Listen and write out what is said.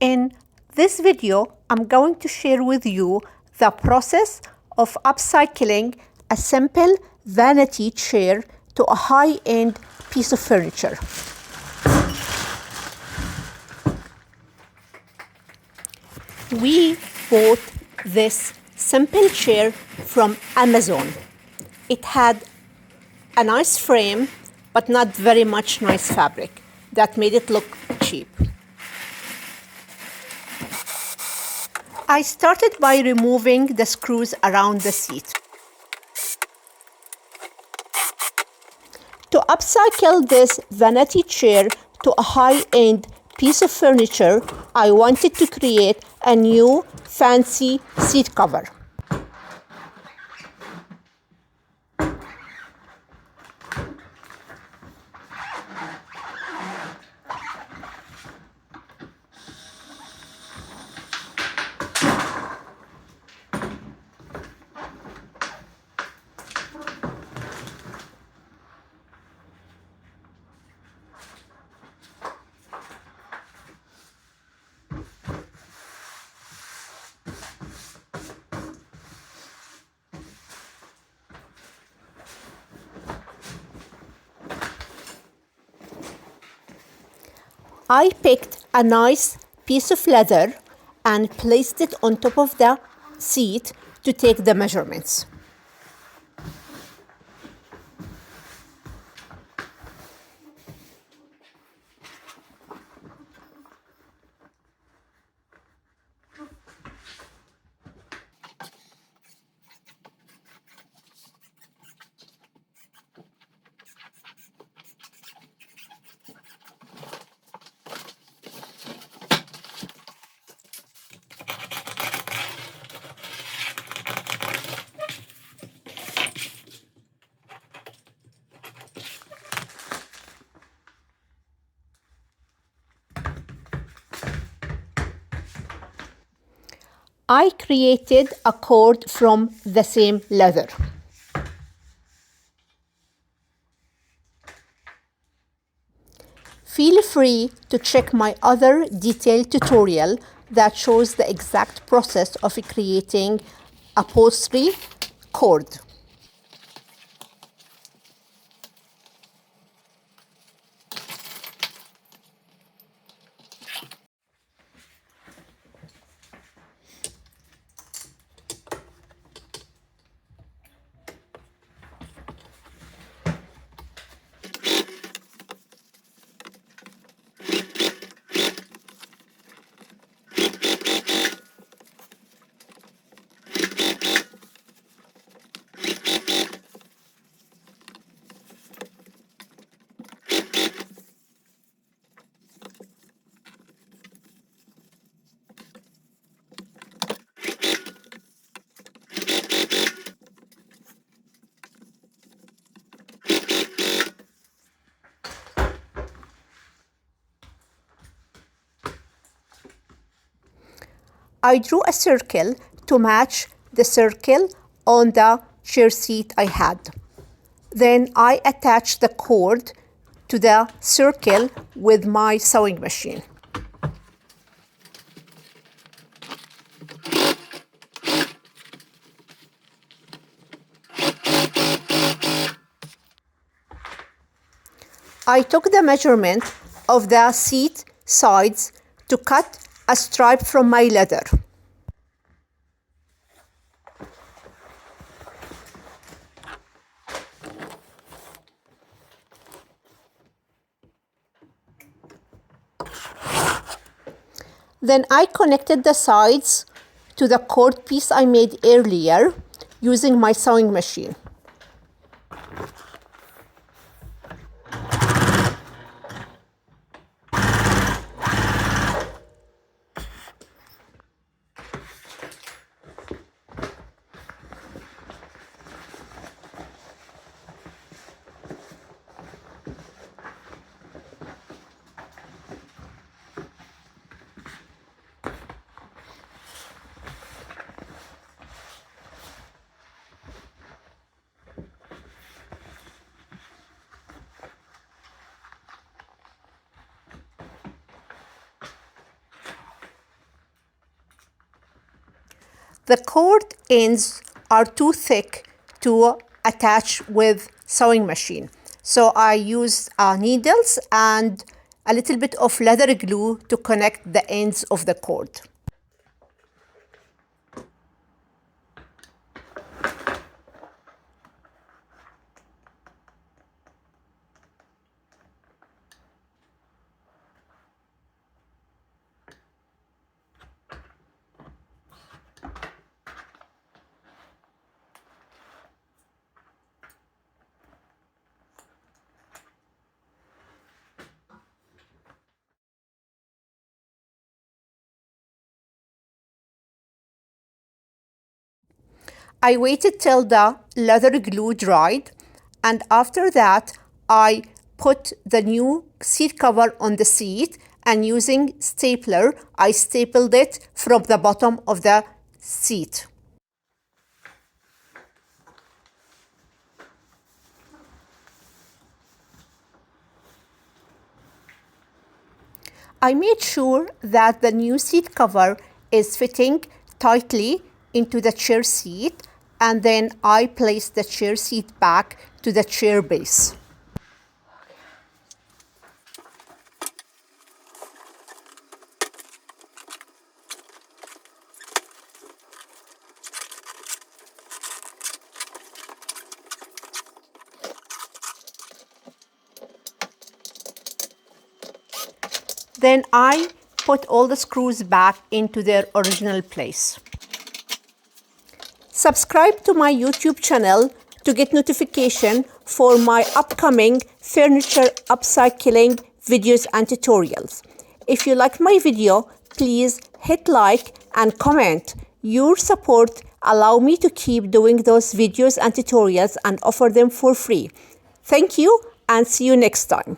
In this video, I'm going to share with you the process of upcycling a simple vanity chair to a high-end piece of furniture. We bought this simple chair from Amazon. It had a nice frame, but not very much nice fabric. That made it look cheap. I started by removing the screws around the seat. To upcycle this vanity chair to a high-end piece of furniture, I wanted to create a new fancy seat cover. I picked a nice piece of leather and placed it on top of the seat to take the measurements. I created a cord from the same leather. Feel free to check my other detailed tutorial that shows the exact process of creating upholstery cord. I drew a circle to match the circle on the chair seat I had. Then I attached the cord to the circle with my sewing machine. I took the measurement of the seat sides to cut a stripe from my leather. Then I connected the sides to the cord piece I made earlier using my sewing machine. The cord ends are too thick to attach with sewing machine. So I used needles and a little bit of leather glue to connect the ends of the cord. I waited till the leather glue dried, and after that I put the new seat cover on the seat, and using stapler I stapled it from the bottom of the seat. I made sure that the new seat cover is fitting tightly into the chair seat, and then I placed the chair seat back to the chair base. Then I put all the screws back into their original place. Subscribe to my YouTube channel to get notification for my upcoming furniture upcycling videos and tutorials. If you like my video, please hit like and comment. Your support allow me to keep doing those videos and tutorials and offer them for free. Thank you and see you next time.